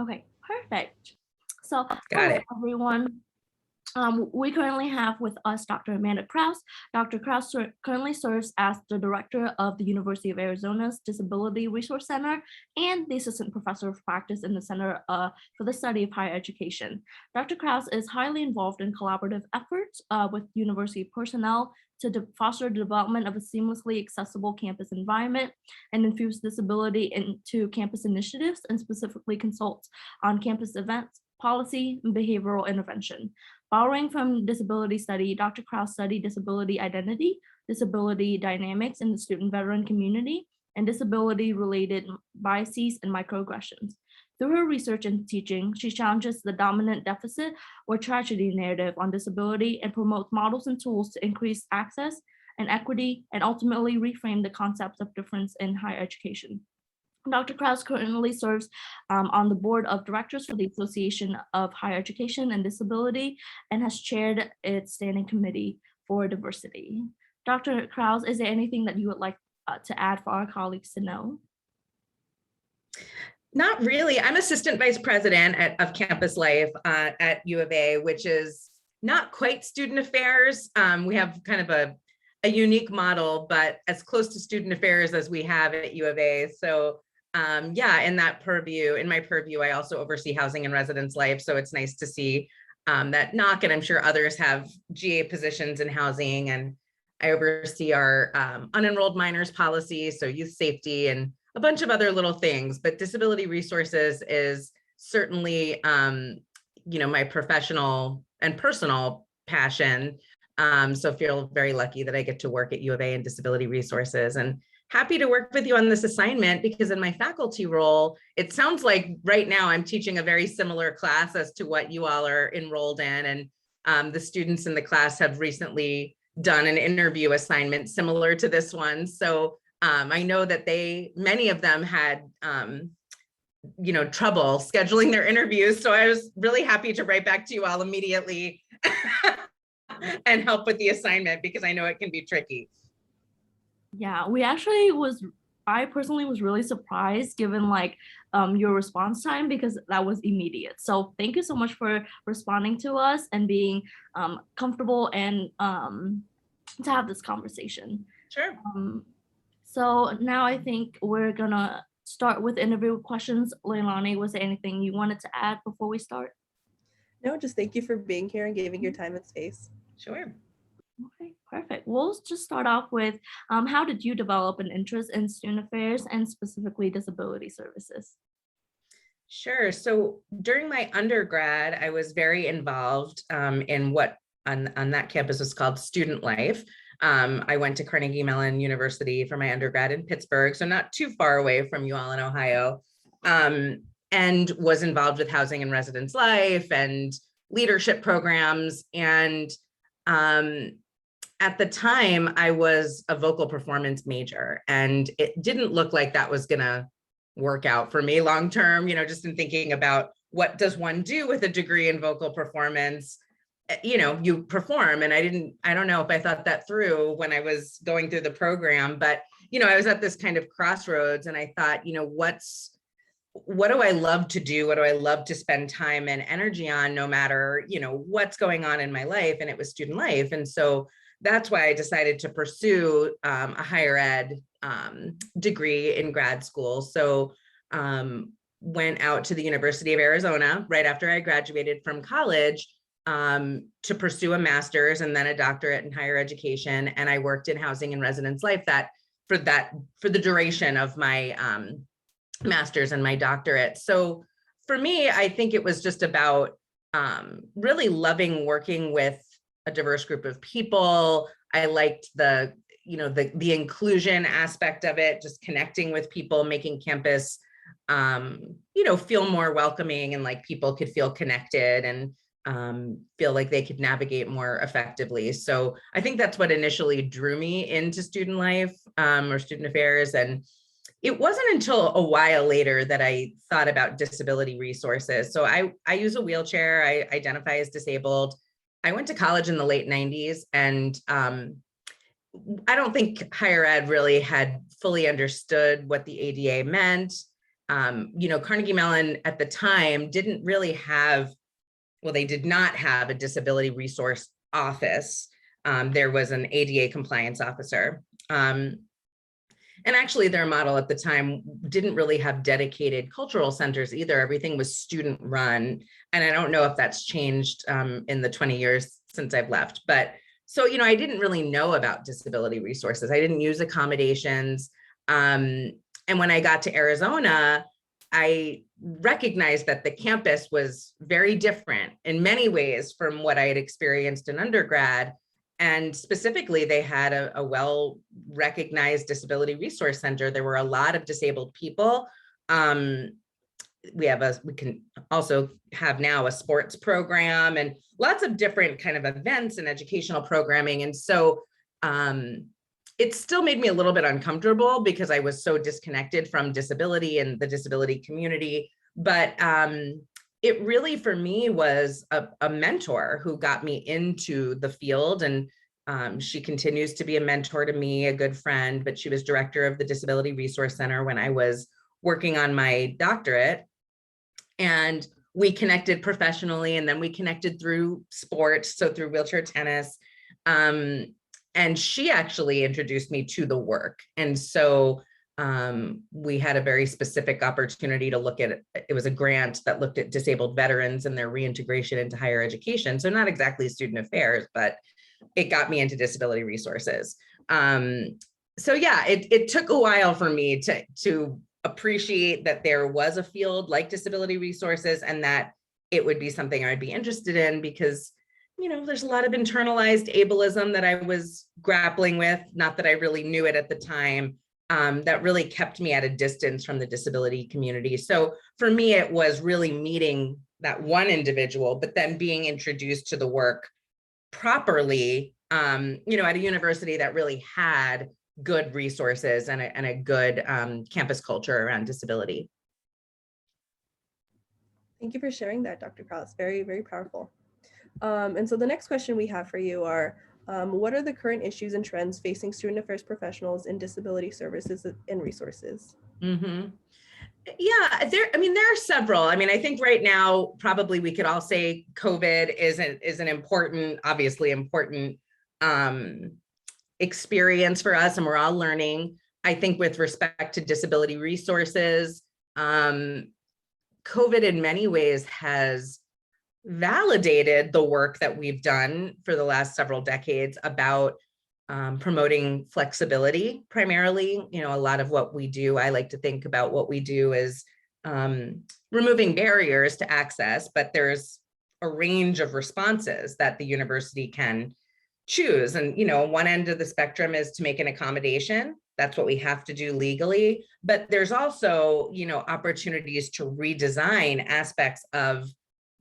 Okay, perfect. So, Got hello it. everyone. We currently have with us Dr. Amanda Kraus. Dr. Kraus currently serves as the director of the University of Arizona's Disability Resource Center and the assistant professor of practice in the Center for the Study of Higher Education. Dr. Kraus is highly involved in collaborative efforts with university personnel to foster the development of a seamlessly accessible campus environment and infuse disability into campus initiatives, and specifically consults on campus events, policy, and behavioral intervention. Borrowing from disability study, Dr. Kraus studied disability identity, disability dynamics in the student veteran community, and disability-related biases and microaggressions. Through her research and teaching, she challenges the dominant deficit or tragedy narrative on disability and promotes models and tools to increase access and equity and ultimately reframe the concepts of difference in higher education. Dr. Kraus currently serves on the board of directors for the Association of Higher Education and Disability and has chaired its standing committee for diversity. Dr. Kraus, is there anything that you would like to add for our colleagues to know? Not really. I'm assistant vice president of campus life at U of A, which is not quite student affairs. We have kind of a unique model, but as close to student affairs as we have at U of A. So yeah, in my purview, I also oversee housing and residence life. So it's nice to see that knock, and I'm sure others have GA positions in housing, and I oversee our unenrolled minors policy, so youth safety and a bunch of other little things, but disability resources is certainly, my professional and personal passion. So feel very lucky that I get to work at U of A in disability resources, and happy to work with you on this assignment because in my faculty role, it sounds like right now I'm teaching a very similar class as to what you all are enrolled in. And the students in the class have recently done an interview assignment similar to this one. So I know that many of them had, trouble scheduling their interviews. So I was really happy to write back to you all immediately and help with the assignment because I know it can be tricky. Yeah, I personally was really surprised given your response time because that was immediate. So thank you so much for responding to us and being comfortable and to have this conversation. Sure. So now I think we're gonna start with interview questions. Leilani, was there anything you wanted to add before we start? No, just thank you for being here and giving your time and space. Sure. Okay, perfect. We'll just start off with how did you develop an interest in student affairs and specifically disability services? Sure. So during my undergrad, I was very involved in what on that campus was called student life. I went to Carnegie Mellon University for my undergrad in Pittsburgh, so not too far away from you all in Ohio, and was involved with housing and residence life and leadership programs. And at the time, I was a vocal performance major, and it didn't look like that was going to work out for me long term, just in thinking about what does one do with a degree in vocal performance. You perform, and I don't know if I thought that through when I was going through the program, but I was at this kind of crossroads, and I thought, what do I love to do? What do I love to spend time and energy on, no matter, what's going on in my life? And it was student life. And so that's why I decided to pursue a higher ed degree in grad school. So went out to the University of Arizona right after I graduated from college to pursue a master's and then a doctorate in higher education. And I worked in housing and residence life for the duration of my master's and my doctorate. So for me, I think it was just about really loving working with a diverse group of people. I liked the inclusion aspect of it, just connecting with people, making campus, feel more welcoming, and like people could feel connected and feel like they could navigate more effectively. So I think that's what initially drew me into student life or student affairs. And it wasn't until a while later that I thought about disability resources. So I use a wheelchair. I identify as disabled. I went to college in the late 90s, and I don't think higher ed really had fully understood what the ADA meant. Carnegie Mellon at the time didn't really have, well, they did not have a disability resource office. There was an ADA compliance officer. And actually their model at the time didn't really have dedicated cultural centers either. Everything was student run. And I don't know if that's changed in the 20 years since I've left. But so, I didn't really know about disability resources. I didn't use accommodations. And when I got to Arizona, I recognized that the campus was very different in many ways from what I had experienced in undergrad. And specifically, they had a well-recognized disability resource center. There were a lot of disabled people. We can also have now a sports program and lots of different kind of events and educational programming. And so it still made me a little bit uncomfortable because I was so disconnected from disability and the disability community. But it really, for me, was a mentor who got me into the field. And she continues to be a mentor to me, a good friend, but she was director of the Disability Resource Center when I was working on my doctorate. And we connected professionally, and then we connected through sports, so through wheelchair tennis. And she actually introduced me to the work. And so we had a very specific opportunity to look at it was a grant that looked at disabled veterans and their reintegration into higher education. So not exactly student affairs, but it got me into disability resources. So yeah, it took a while for me to appreciate that there was a field like disability resources and that it would be something I'd be interested in, because there's a lot of internalized ableism that I was grappling with, not that I really knew it at the time, that really kept me at a distance from the disability community. So for me, it was really meeting that one individual, but then being introduced to the work properly, at a university that really had good resources and a good campus culture around disability. Thank you for sharing that, Dr. Kraus. Very, very powerful. And so the next question we have for you are, what are the current issues and trends facing student affairs professionals in disability services and resources? Mm-hmm. Yeah, there are several. I think right now, probably we could all say COVID is an important, obviously important experience for us, and we're all learning. I think with respect to disability resources, COVID in many ways has validated the work that we've done for the last several decades about promoting flexibility. Primarily, a lot of what we do, I like to think about what we do as removing barriers to access, but there's a range of responses that the university can choose. And, one end of the spectrum is to make an accommodation. That's what we have to do legally. But there's also, opportunities to redesign aspects of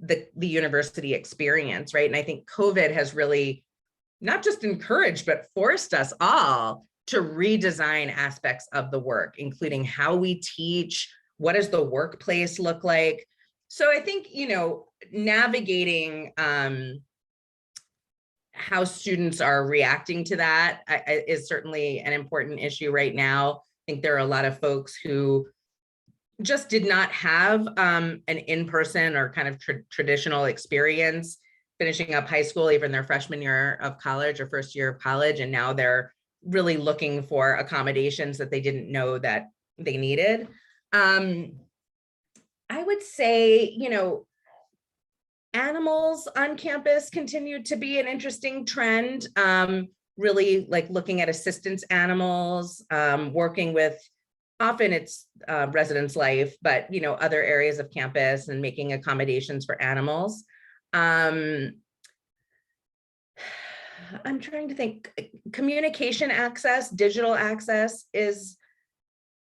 the university experience, right? And I think COVID has really not just encouraged, but forced us all to redesign aspects of the work, including how we teach, what does the workplace look like? So I think, navigating how students are reacting to that is certainly an important issue right now. I think there are a lot of folks who just did not have an in-person or kind of traditional experience finishing up high school, even their freshman year of college or first year of college. And now they're really looking for accommodations that they didn't know that they needed. I would say, animals on campus continue to be an interesting trend. Really like looking at assistance animals, working with, often it's residence life, but other areas of campus and making accommodations for animals. I'm trying to think. Communication access, digital access is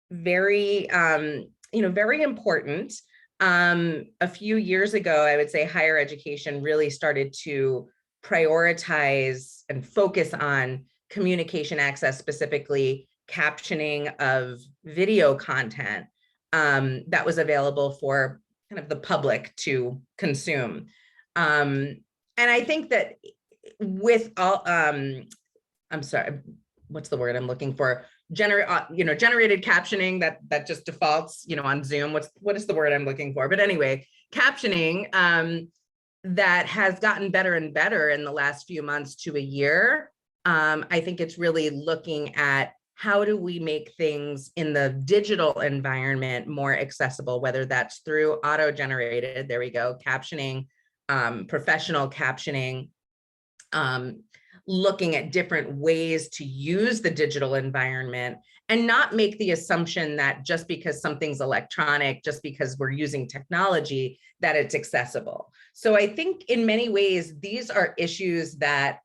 very, very important. A few years ago, I would say higher education really started to prioritize and focus on communication access, specifically captioning of video content that was available for kind of the public to consume. And I think that with all, I'm sorry, what's the word I'm looking for? generated captioning that just defaults, on Zoom. What is the word I'm looking for? But anyway, captioning that has gotten better and better in the last few months to a year. I think it's really looking at how do we make things in the digital environment more accessible, whether that's through auto-generated, there we go, captioning, professional captioning, looking at different ways to use the digital environment and not make the assumption that just because something's electronic, just because we're using technology, that it's accessible. So I think in many ways, these are issues that,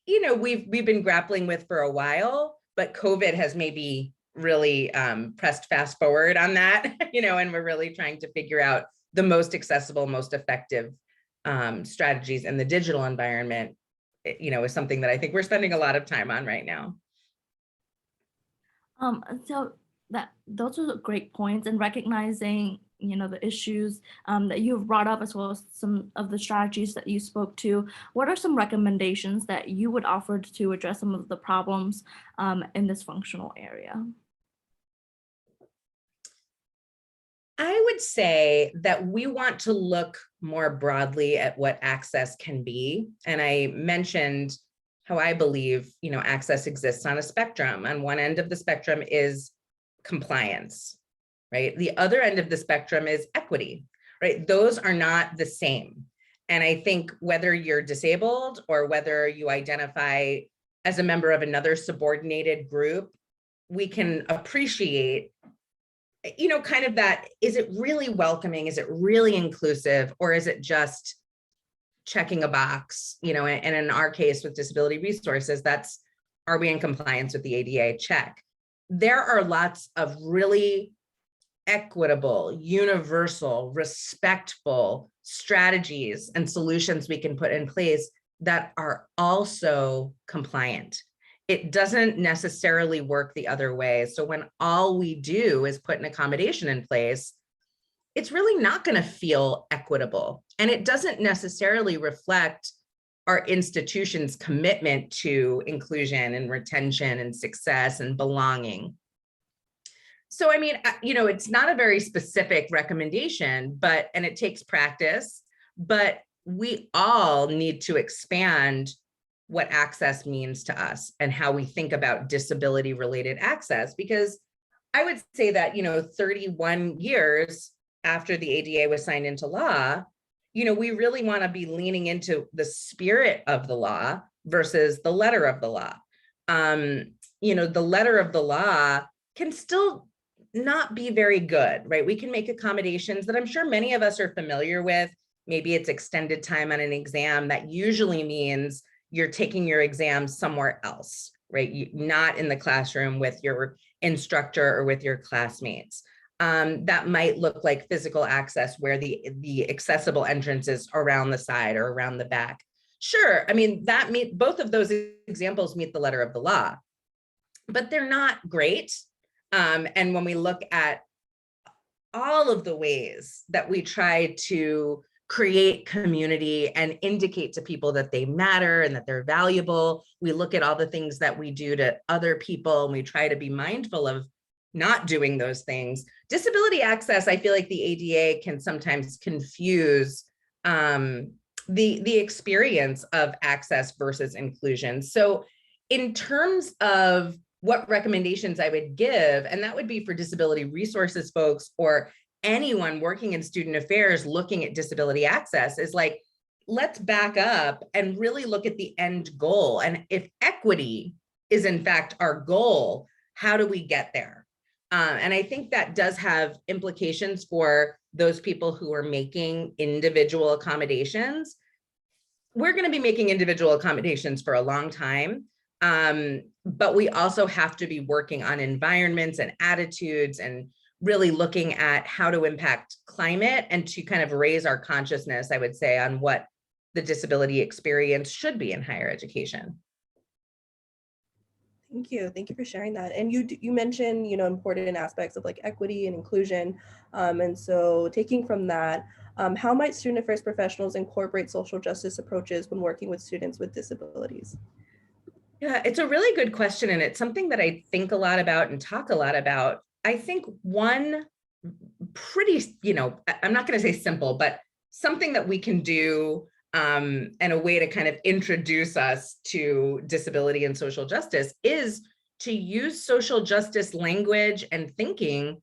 we've been grappling with for a while, but COVID has maybe really pressed fast forward on that, and we're really trying to figure out the most accessible, most effective strategies in the digital environment, is something that I think we're spending a lot of time on right now. So those are great points, and recognizing the issues that you've brought up, as well as some of the strategies that you spoke to. What are some recommendations that you would offer to address some of the problems in this functional area? I would say that we want to look more broadly at what access can be. And I mentioned how I believe, access exists on a spectrum. On one end of the spectrum is compliance, right? The other end of the spectrum is equity, right? Those are not the same. And I think whether you're disabled or whether you identify as a member of another subordinated group, we can appreciate kind of that, is it really welcoming? Is it really inclusive? Or is it just checking a box? And in our case with disability resources, that's, are we in compliance with the ADA? Check. There are lots of really equitable, universal, respectful strategies and solutions we can put in place that are also compliant. It doesn't necessarily work the other way. So when all we do is put an accommodation in place, it's really not going to feel equitable. And it doesn't necessarily reflect our institution's commitment to inclusion and retention and success and belonging. So, it's not a very specific recommendation, and it takes practice, but we all need to expand what access means to us and how we think about disability related access, because I would say that, 31 years after the ADA was signed into law, we really want to be leaning into the spirit of the law versus the letter of the law. The letter of the law can still not be very good, right? We can make accommodations that I'm sure many of us are familiar with. Maybe it's extended time on an exam. That usually means you're taking your exam somewhere else, right? Not in the classroom with your instructor or with your classmates. That might look like physical access where the accessible entrance is around the side or around the back. Sure, both of those examples meet the letter of the law, but they're not great. And when we look at all of the ways that we try to create community and indicate to people that they matter and that they're valuable, we look at all the things that we do to other people, and we try to be mindful of not doing those things. Disability access, I feel like the ADA can sometimes confuse the experience of access versus inclusion. So in terms of what recommendations I would give, and that would be for disability resources folks or anyone working in student affairs looking at disability access, is like, let's back up and really look at the end goal. And if equity is in fact our goal, how do we get there? And I think that does have implications for those people who are making individual accommodations. We're going to be making individual accommodations for a long time. But we also have to be working on environments and attitudes and really looking at how to impact climate and to kind of raise our consciousness, I would say, on what the disability experience should be in higher education. Thank you. Thank you for sharing that. And you mentioned, important aspects of like equity and inclusion. And so taking from that, how might student affairs professionals incorporate social justice approaches when working with students with disabilities? Yeah, it's a really good question. And it's something that I think a lot about and talk a lot about. I think one pretty, I'm not going to say simple, but something that we can do and a way to kind of introduce us to disability and social justice is to use social justice language and thinking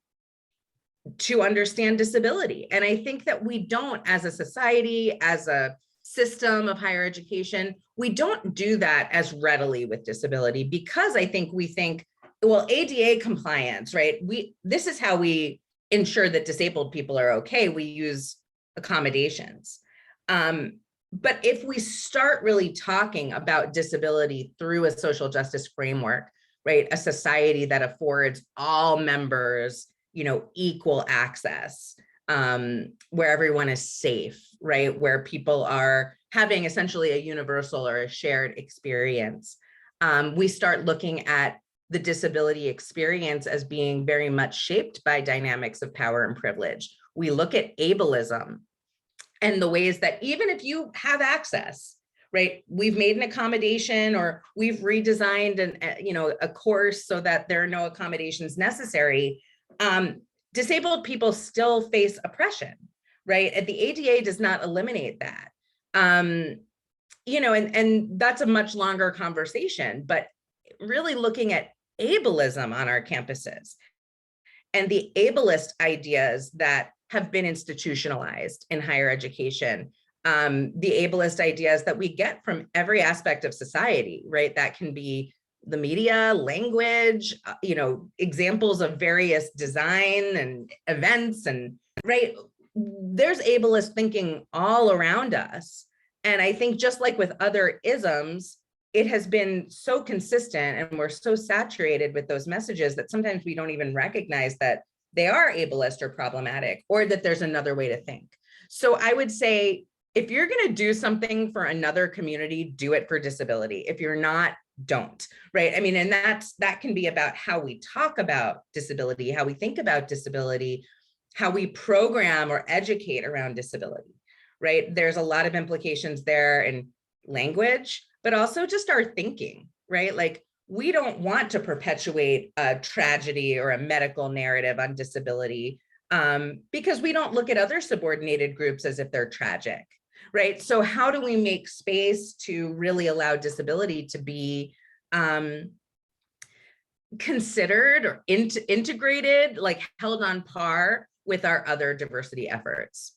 to understand disability. And I think that we don't, as a society, as a system of higher education, we don't do that as readily with disability because I think we think, well, ADA compliance, right? This is how we ensure that disabled people are okay. We use accommodations. But if we start really talking about disability through a social justice framework, right? A society that affords all members equal access, where everyone is safe, right? Where people are having essentially a universal or a shared experience. We start looking at the disability experience as being very much shaped by dynamics of power and privilege. We look at ableism and the ways that even if you have access, right, we've made an accommodation or we've redesigned a course so that there are no accommodations necessary. Disabled people still face oppression, right? And the ADA does not eliminate that. And that's a much longer conversation, but really looking at ableism on our campuses and the ableist ideas that have been institutionalized in higher education, the ableist ideas that we get from every aspect of society, right? That can be the media, language, examples of various design and events, and right, there's ableist thinking all around us. And I think just like with other isms, it has been so consistent and we're so saturated with those messages that sometimes we don't even recognize that they are ableist or problematic, or that there's another way to think. So I would say, if you're going to do something for another community, do it for disability. If you're not, don't, right? I mean, and that can be about how we talk about disability, how we think about disability, how we program or educate around disability, right? There's a lot of implications there in language, but also just our thinking, right? Like, we don't want to perpetuate a tragedy or a medical narrative on disability because we don't look at other subordinated groups as if they're tragic, right? So how do we make space to really allow disability to be considered or integrated, like held on par with our other diversity efforts?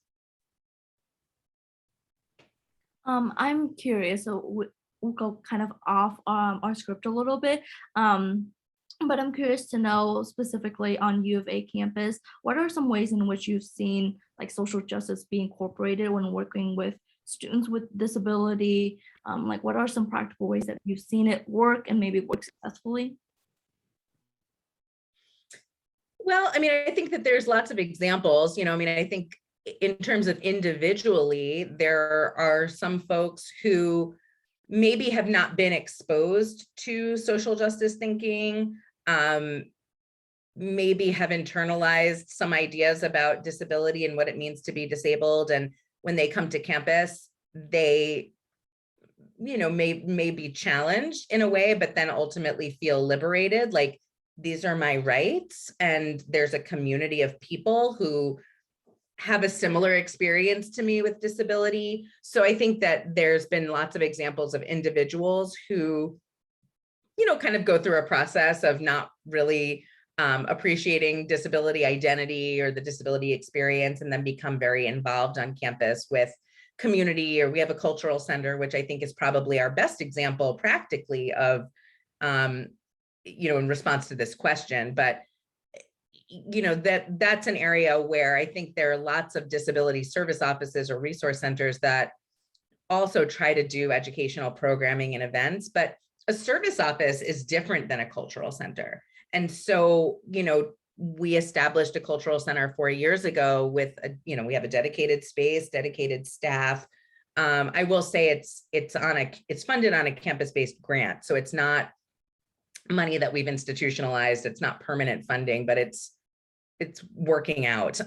I'm curious, so we'll go kind of off our script a little bit. But I'm curious to know specifically on U of A campus, what are some ways in which you've seen like social justice be incorporated when working with students with disability? Like, what are some practical ways that you've seen it work and maybe work successfully? Well, I mean, I think that there's lots of examples, I think in terms of individually, there are some folks who maybe have not been exposed to social justice thinking, maybe have internalized some ideas about disability and what it means to be disabled. And when they come to campus, they, may be challenged in a way, but then ultimately feel liberated. Like, these are my rights. And there's a community of people who have a similar experience to me with disability. So I think that there's been lots of examples of individuals who, kind of go through a process of not really appreciating disability identity or the disability experience, and then become very involved on campus with community. Or we have a cultural center, which I think is probably our best example practically of, in response to this question. But that's an area where I think there are lots of disability service offices or resource centers that also try to do educational programming and events, but a service office is different than a cultural center. And so, we established a cultural center 4 years ago with, we have a dedicated space, dedicated staff. I will say it's funded on a campus-based grant. So it's not money that we've institutionalized. It's not permanent funding, but it's working out,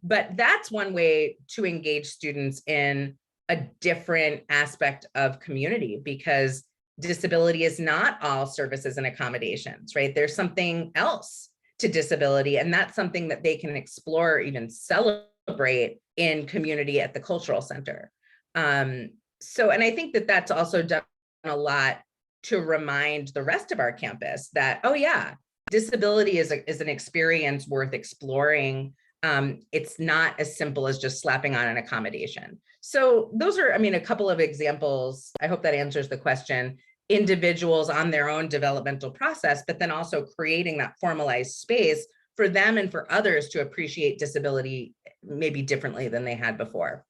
but that's one way to engage students in a different aspect of community, because disability is not all services and accommodations, right? There's something else to disability, and that's something that they can explore, even celebrate in community at the cultural center. And I think that that's also done a lot to remind the rest of our campus that, oh yeah, disability is an experience worth exploring. It's not as simple as just slapping on an accommodation. So those are, I mean, a couple of examples. I hope that answers the question. Individuals on their own developmental process, but then also creating that formalized space for them and for others to appreciate disability maybe differently than they had before.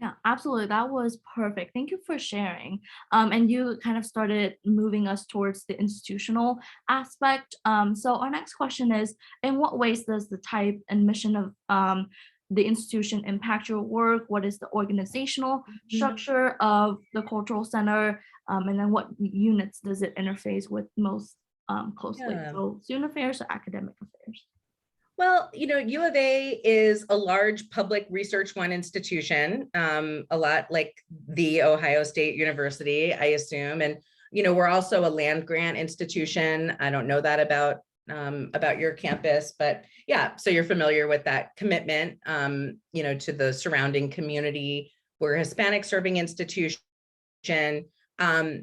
Yeah, absolutely. That was perfect. Thank you for sharing. And you kind of started moving us towards the institutional aspect. So our next question is, in what ways does the type and mission of the institution impact your work? What is the organizational structure of the cultural center? And then what units does it interface with most closely? Yeah. So student affairs or academic affairs? Well, U of A is a large public research one institution, a lot like the Ohio State University, I assume. And, we're also a land grant institution. I don't know that about your campus, but yeah, so you're familiar with that commitment, to the surrounding community. We're a Hispanic serving institution. I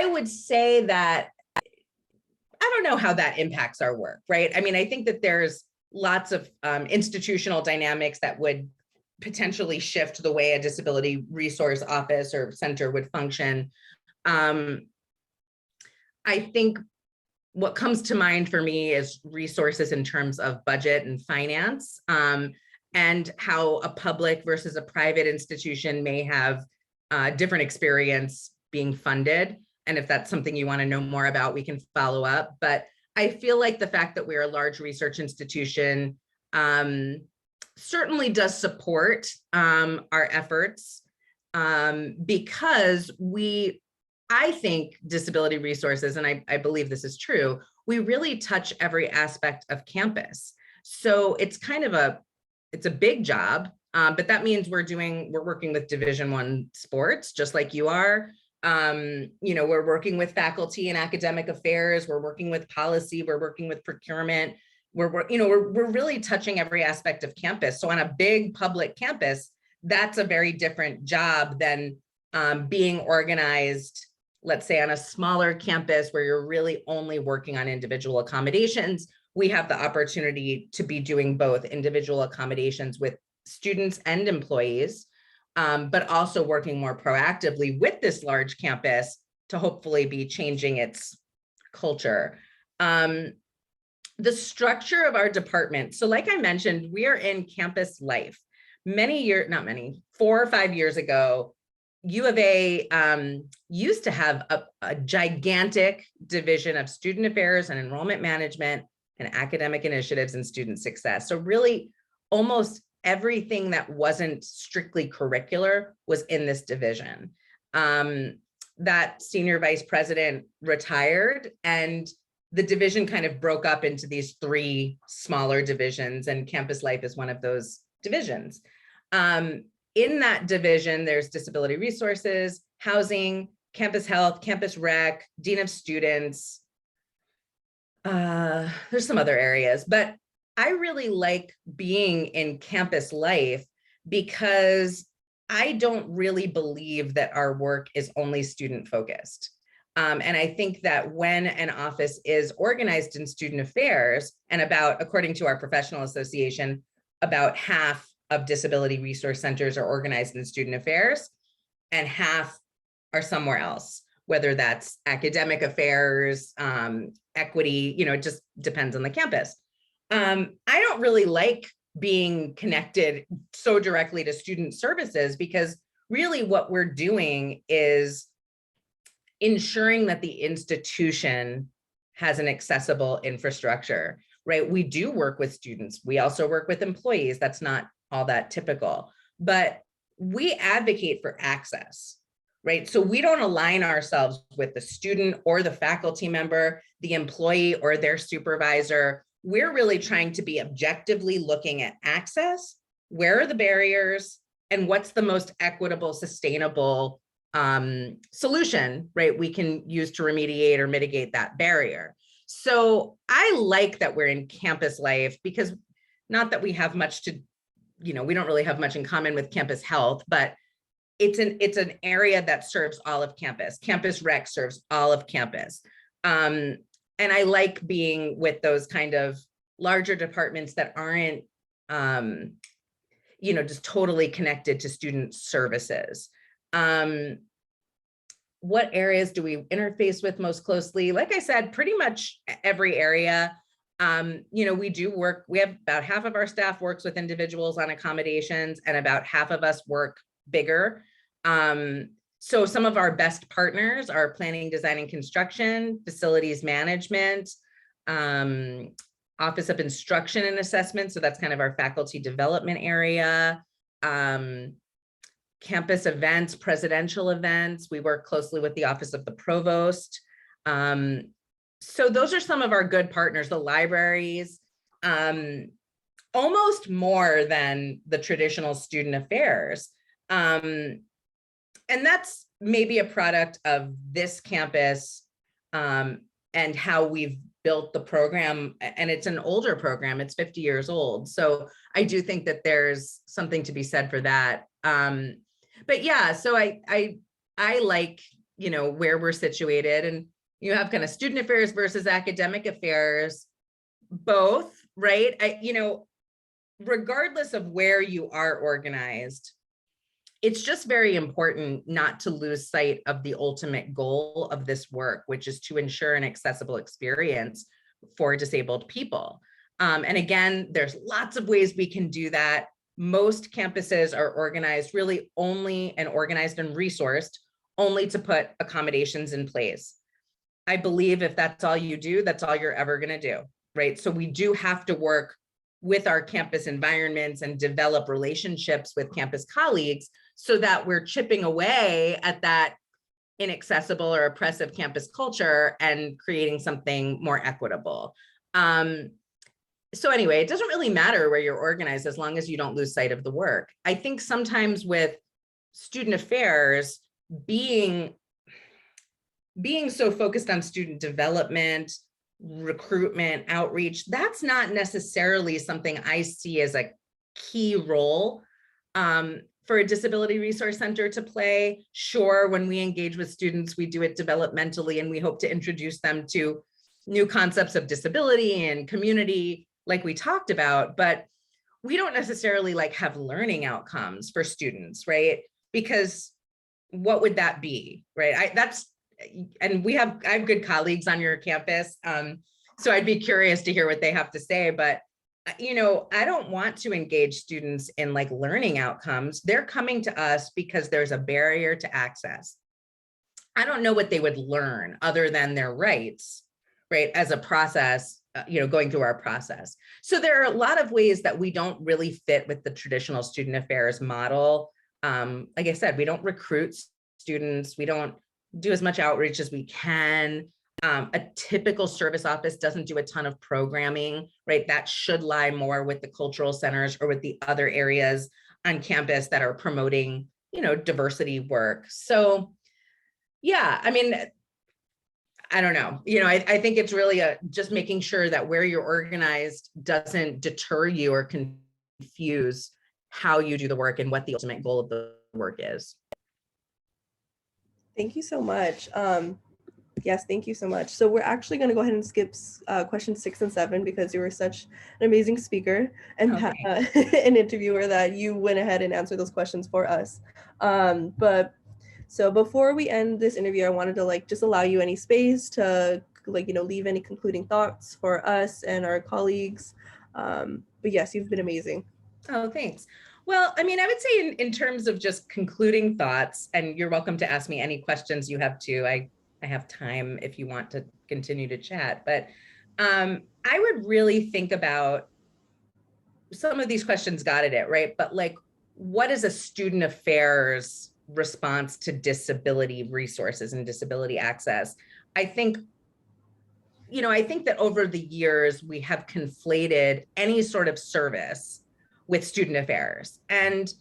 would say that I don't know how that impacts our work, right? I mean, I think that there's lots of institutional dynamics that would potentially shift the way a disability resource office or center would function. I think what comes to mind for me is resources in terms of budget and finance, and how a public versus a private institution may have different experience being funded. And if that's something you want to know more about, we can follow up. But I feel like the fact that we're a large research institution certainly does support our efforts, because I think disability resources, and I believe this is true, we really touch every aspect of campus. So it's kind of it's a big job, but that means we're working with Division I sports, just like you are. We're working with faculty and academic affairs. We're working with policy. We're working with procurement. We're really touching every aspect of campus. So on a big public campus, that's a very different job than being organized, let's say, on a smaller campus where you're really only working on individual accommodations. We have the opportunity to be doing both individual accommodations with students and employees, but also working more proactively with this large campus to hopefully be changing its culture. The structure of our department. So like I mentioned, we are in campus life. 4 or 5 years ago, U of A used to have a gigantic division of student affairs and enrollment management and academic initiatives and student success. So really almost everything that wasn't strictly curricular was in this division. That senior vice president retired, and the division kind of broke up into these 3 smaller divisions, and campus life is one of those divisions. In that division, there's disability resources, housing, campus health, campus rec, dean of students. There's some other areas, but I really like being in campus life because I don't really believe that our work is only student focused. And I think that when an office is organized in student affairs, and according to our professional association, about half of disability resource centers are organized in student affairs and half are somewhere else, whether that's academic affairs, equity, it just depends on the campus. I don't really like being connected so directly to student services, because really what we're doing is ensuring that the institution has an accessible infrastructure, right? We do work with students. We also work with employees. That's not all that typical, but we advocate for access, right? So we don't align ourselves with the student or the faculty member, the employee or their supervisor. We're really trying to be objectively looking at access. Where are the barriers and what's the most equitable, sustainable solution, right, we can use to remediate or mitigate that barrier. So I like that we're in campus life, because not that we have much to, we don't really have much in common with campus health, but it's an area that serves all of campus. Campus rec serves all of campus. And I like being with those kind of larger departments that aren't, just totally connected to student services. What areas do we interface with most closely? Like I said, pretty much every area. We do work, we have about half of our staff works with individuals on accommodations, and about half of us work bigger. So some of our best partners are planning, design, and construction, facilities management, Office of Instruction and Assessment. So that's kind of our faculty development area. Campus events, presidential events. We work closely with the Office of the Provost. So those are some of our good partners, the libraries, almost more than the traditional student affairs. And that's maybe a product of this campus and how we've built the program. And it's an older program, it's 50 years old. So I do think that there's something to be said for that. But yeah, so I like, where we're situated, and you have kind of student affairs versus academic affairs, both, right? Regardless of where you are organized, it's just very important not to lose sight of the ultimate goal of this work, which is to ensure an accessible experience for disabled people. And again, there's lots of ways we can do that. Most campuses are organized really only and organized and resourced only to put accommodations in place. I believe if that's all you do, that's all you're ever going to do, right? So we do have to work with our campus environments and develop relationships with campus colleagues so that we're chipping away at that inaccessible or oppressive campus culture and creating something more equitable. So anyway, it doesn't really matter where you're organized as long as you don't lose sight of the work. I think sometimes with student affairs, being so focused on student development, recruitment, outreach, that's not necessarily something I see as a key role for a disability resource center to play. Sure, when we engage with students, we do it developmentally, and we hope to introduce them to new concepts of disability and community, like we talked about, but we don't necessarily have learning outcomes for students, right? Because what would that be, right? I have good colleagues on your campus, so I'd be curious to hear what they have to say. But I don't want to engage students in learning outcomes. They're coming to us because there's a barrier to access. I don't know what they would learn other than their rights, right? As a process, going through our process. So there are a lot of ways that we don't really fit with the traditional student affairs model. Like I said, we don't recruit students. We don't do as much outreach as we can. A typical service office doesn't do a ton of programming, right? That should lie more with the cultural centers or with the other areas on campus that are promoting, diversity work. So yeah, I don't know. I think it's really just making sure that where you're organized doesn't deter you or confuse how you do the work and what the ultimate goal of the work is. Thank you so much. Yes, thank you so much. So we're actually going to go ahead and skip questions 6 and 7 because you were such an amazing speaker and an interviewer that you went ahead and answered those questions for us. But so before we end this interview, I wanted to just allow you any space to leave any concluding thoughts for us and our colleagues. But yes, you've been amazing. Oh, thanks. Well, I would say in terms of just concluding thoughts, and you're welcome to ask me any questions you have too. I have time if you want to continue to chat, but I would really think about some of these questions got at it, right? But what is a student affairs response to disability resources and disability access? I think that over the years, we have conflated any sort of service with student affairs. And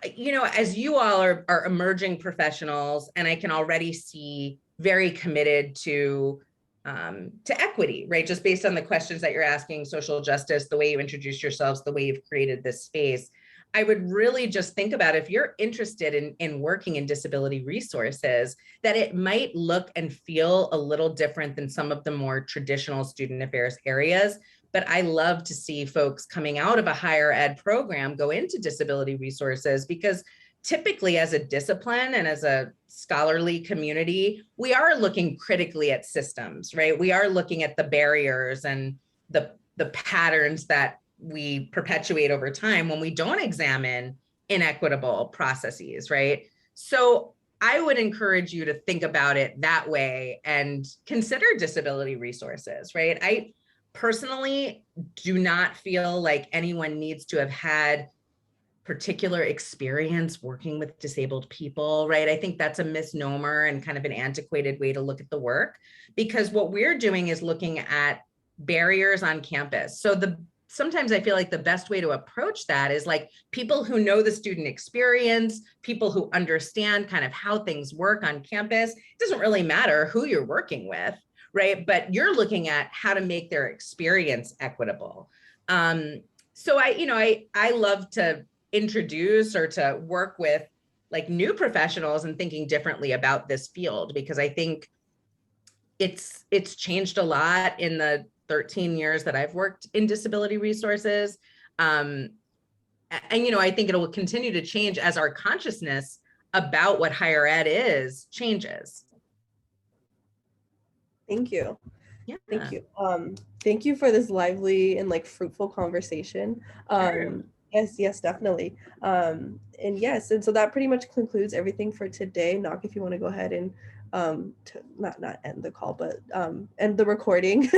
as you all are emerging professionals, and I can already see very committed to equity, right? Just based on the questions that you're asking, social justice, the way you introduce yourselves, the way you've created this space. I would really just think about, if you're interested in working in disability resources, that it might look and feel a little different than some of the more traditional student affairs areas. But I love to see folks coming out of a higher ed program go into disability resources, because typically as a discipline and as a scholarly community, we are looking critically at systems, right? We are looking at the barriers and the patterns that we perpetuate over time when we don't examine inequitable processes, right? So I would encourage you to think about it that way and consider disability resources, right? I personally do not feel like anyone needs to have had particular experience working with disabled people, right? I think that's a misnomer and kind of an antiquated way to look at the work, because what we're doing is looking at barriers on campus. So sometimes I feel like the best way to approach that is like people who know the student experience, people who understand kind of how things work on campus. It doesn't really matter who you're working with, right? But you're looking at how to make their experience equitable. So I love to introduce or to work with like new professionals and thinking differently about this field, because I think it's changed a lot in the 13 years that I've worked in disability resources. And I think it will continue to change as our consciousness about what higher ed is changes. Thank you. Yeah. Thank you. Thank you for this lively and like fruitful conversation. Sure. Yes, definitely. And yes, and so that pretty much concludes everything for today. Knock, if you want to go ahead and not end the call, but end the recording.